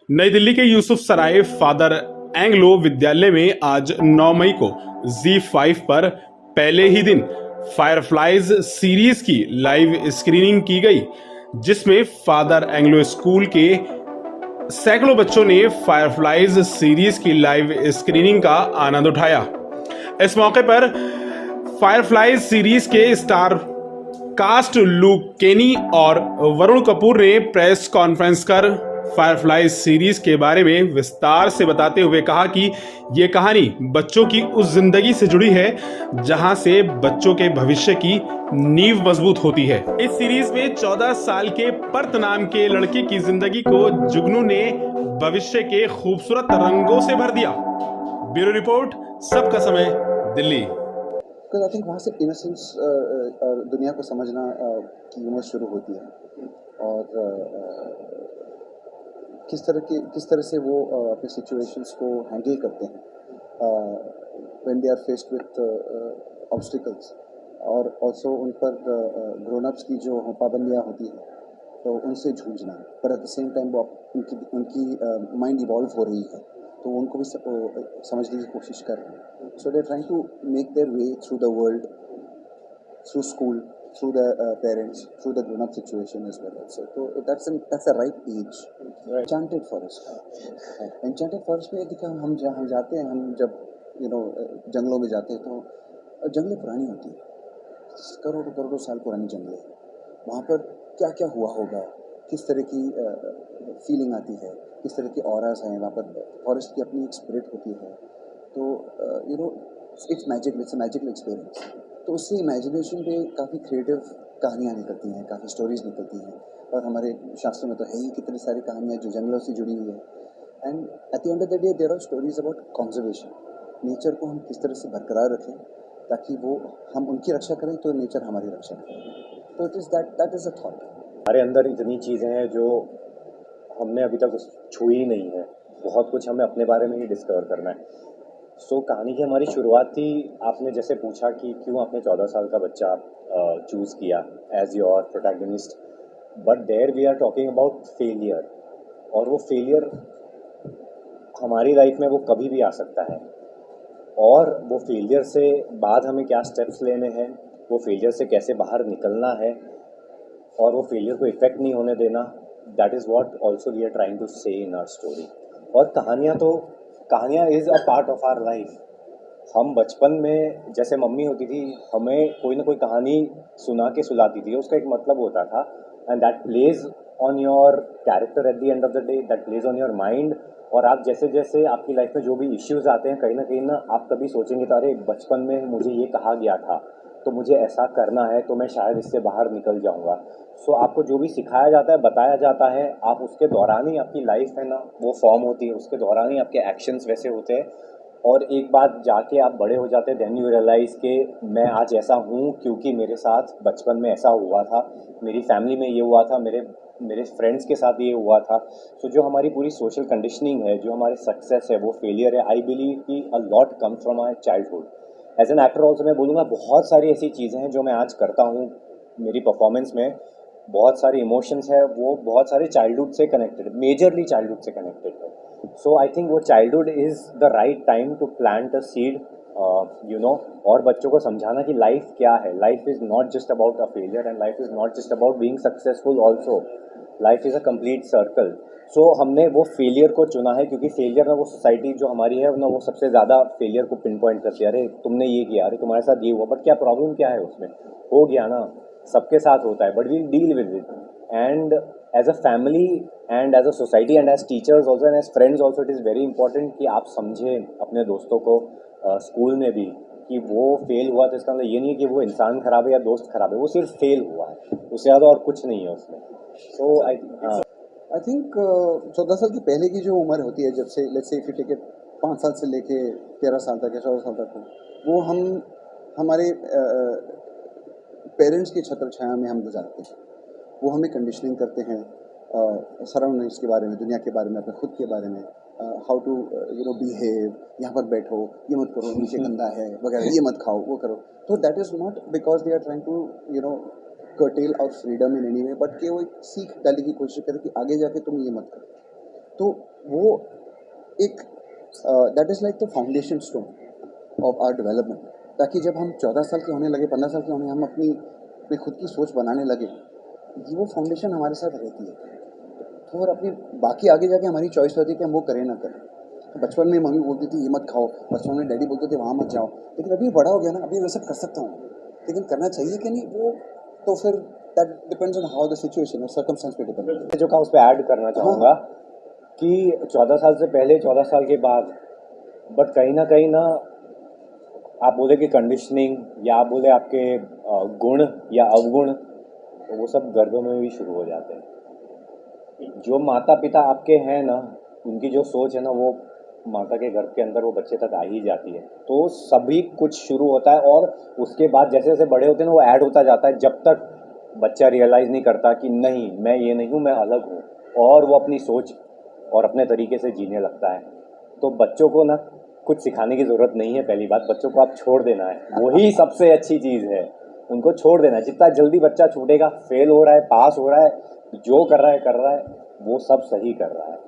नई दिल्ली के यूसुफ सराय father Anglo विद्यालय में आज 9 मई को Z5 पर पहले ही दिन फायरफ्लाइज सीरीज की लाइव स्क्रीनिंग की गई, जिसमें फादर एंग्लो स्कूल के सैकड़ों बच्चों ने फायरफ्लाइज सीरीज की लाइव स्क्रीनिंग का आनंद उठाया। इस मौके पर फायरफ्लाइज सीरीज के स्टार कास्ट लूक केनी और वरुण कपूर ने प्रेस कॉन्फ्रेंस कर फायरफ्लाई सीरीज के बारे में विस्तार से बताते हुए कहा कि ये कहानी बच्चों की उस जिंदगी से जुड़ी है जहां से बच्चों के भविष्य की नींव मजबूत होती है। इस सीरीज में 14 साल के पर्थ नाम के लड़के की जिंदगी को जुगनू ने भविष्य के खूबसूरत रंगों से भर दिया। ब्यूरो रिपोर्ट, सबका समय, दिल्ली। बिकॉज आई थिंक वहाँ से इनोसेंस और दुनिया को समझना की उम्र शुरू होती है और किस तरह से वो अपने सिचुएशंस को हैंडल करते हैं when they are faced with obstacles, और ऑल्सो उन पर ग्रोन अप्स की जो पाबंदियाँ होती हैं तो उनसे जूझना, पर एट द सेम टाइम वो उनकी माइंड इवॉल्व हो रही है तो उनको भी समझने की कोशिश कर रहे हैं. So they are trying to make their way through the world, through school, through the parents, through the grown-up situation as well. So that's a right age. Right. Enchanted Forest. Enchanted Forest में देखा हम जहाँ जाते हैं, हम जब जंगलों में जाते हैं तो जंगलें पुरानी होती हैं, करोड़ों करोड़ों साल पुरानी जंगलें हैं. वहाँ पर क्या क्या हुआ होगा, किस तरह की फीलिंग आती है, किस तरह की ऑरास हैं वहाँ पर. फॉरेस्ट की अपनी एक स्पिरिट होती है, तो इट्स मैजिकल एक्सपीरियंस. तो उससे इमेजिनेशन पे काफ़ी क्रिएटिव कहानियाँ निकलती हैं, काफ़ी स्टोरीज निकलती हैं. और हमारे शास्त्रों में तो है ही कितनी सारी कहानियाँ जो जंगलों से जुड़ी हुई है. And at the end of the day there are stories about conservation. Nature को हम किस तरह से बरकरार रखें ताकि वो हम उनकी रक्षा करें तो नेचर हमारी रक्षा करें. तो it is that is a thought. हमारे अंदर इतनी चीज़ें हैं जो हमने अभी तक छुई ही नहीं है. बहुत कुछ हमें अपने बारे में ही डिस्कवर करना है. सो कहानी की हमारी शुरुआत थी, आपने जैसे पूछा कि क्यों आपने 14 साल का बच्चा चूज़ किया as your protagonist. But there we are talking about failure, और वो फेलियर हमारी लाइफ में वो कभी भी आ सकता है. और वो फेलियर से बाद हमें क्या स्टेप्स लेने हैं, वो फेलियर से कैसे बाहर निकलना है, और वो फेलियर को इफ़ेक्ट नहीं होने देना, that is what also we are trying to say in our story. और कहानियाँ is a part of our life. हम बचपन में जैसे मम्मी होती थी, हमें कोई ना कोई कहानी सुना के सुलाती थी, उसका एक मतलब होता था. And that plays on your character eight the end of the day, that plays on your mind. और आप जैसे जैसे आपकी लाइफ में जो भी इश्यूज़ आते हैं, कहीं ना आप कभी सोचेंगे तो अरे बचपन में मुझे ये कहा गया था तो मुझे ऐसा करना है, तो मैं शायद इससे बाहर निकल जाऊंगा. सो आपको जो भी सिखाया जाता है, बताया जाता है, आप उसके दौरान ही आपकी लाइफ है ना वो फॉर्म होती है, उसके दौरान ही आपके एक्शंस वैसे होते हैं. और एक बात जाके आप बड़े हो जाते हैं, देन यू रियलाइज़ कि मैं आज ऐसा हूँ क्योंकि मेरे साथ बचपन में ऐसा हुआ था, मेरी फैमिली में ये हुआ था, मेरे मेरे फ्रेंड्स के साथ ये हुआ था. सो जो हमारी पूरी सोशल कंडीशनिंग है, जो हमारे सक्सेस है, वो फेलियर है, आई बिलीव कि a lot comes from my childhood. As an actor also मैं बोलूँगा बहुत सारी ऐसी चीज़ें हैं जो मैं आज करता हूँ मेरी परफॉर्मेंस में. बहुत सारे इमोशंस है, वो बहुत सारे चाइल्डहुड से कनेक्टेड, मेजरली चाइल्डहुड से कनेक्टेड है. सो आई थिंक वो childhood is the right time to plant a seed, और बच्चों को समझाना कि लाइफ क्या है. Life is not just about a failure, and life is not just about being successful also. Life is a complete circle. So हमने वो failure को चुना है क्योंकि फेलियर ना वो सोसाइटी जो हमारी है ना वो सबसे ज़्यादा फेलियर को पिन पॉइंट करती है. अरे तुमने ये किया, अरे तुम्हारे साथ ये हुआ, बट क्या प्रॉब्लम क्या है उसमें, हो गया ना, सबके साथ होता है, but we deal with it. And as a family and as a society and as teachers also and as friends also, it is very important कि आप समझें अपने दोस्तों को स्कूल में भी कि वो फेल हुआ तो इसका मतलब ये नहीं है कि वो इंसान खराब है या दोस्त खराब है, वो सिर्फ फेल हुआ है, उससे ज़्यादा और कुछ नहीं है उसमें. सो आई थिंक 14 साल की पहले की जो उम्र होती है, जब से let's say if you take it 5 साल से लेके 13 साल तक या 14 साल तक हो, वो हम हमारे पेरेंट्स की छत्र छाया में हम गुजारते हैं. वो हमें कंडीशनिंग करते हैं सराउंडिंग्स के बारे में, दुनिया के बारे में, अपने खुद के बारे में, हाउ टू बिहेव, यहाँ पर बैठो, ये मत करो, नीचे गंदा है वगैरह, ये मत खाओ, वो करो. तो that is not because they are trying to curtail our freedom in any way, but कि वो एक सीख डालने की कोशिश करें कि आगे जाके तुम ये मत करो. तो वो एक that is like the foundation stone of our development, ताकि जब हम 14 साल के होने लगे, 15 साल के होने, हम अपनी खुद की सोच बनाने लगे, ये वो फाउंडेशन हमारे साथ रहती है। तो और अपनी बाकी आगे जाके हमारी चॉइस होती है कि हम वो करें ना करें। तो बचपन में मम्मी बोलती थी ये मत खाओ, बचपन में डैडी बोलते थे वहाँ मत जाओ, लेकिन अभी बड़ा हो गया ना, अभी मैं सब कर सकता हूँ, लेकिन करना चाहिए कि नहीं वो तो फिर that depends on how the situation और सर्कमस्टेंस पे डिपेंड करता है। जो कहा उस पर ऐड करना चाहूँगा कि 14 साल से पहले 14 साल के बाद, बट कहीं ना आप बोले कि कंडीशनिंग या आप बोले आपके गुण या अवगुण, तो वो सब गर्भ में भी शुरू हो जाते हैं। जो माता पिता आपके हैं ना, उनकी जो सोच है ना, वो माता के गर्भ के अंदर वो बच्चे तक आ ही जाती है। तो सभी कुछ शुरू होता है और उसके बाद जैसे जैसे बड़े होते हैं ना, वो ऐड होता जाता है, जब तक बच्चा रियलाइज़ नहीं करता कि नहीं मैं ये नहीं हूँ, मैं अलग हूँ, और वो अपनी सोच और अपने तरीके से जीने लगता है। तो बच्चों को ना कुछ सिखाने की ज़रूरत नहीं है। पहली बात, बच्चों को आप छोड़ देना है, वही सबसे अच्छी चीज़ है। उनको छोड़ देना है, जितना जल्दी बच्चा छूटेगा, फेल हो रहा है, पास हो रहा है, जो कर रहा है, वो सब सही कर रहा है।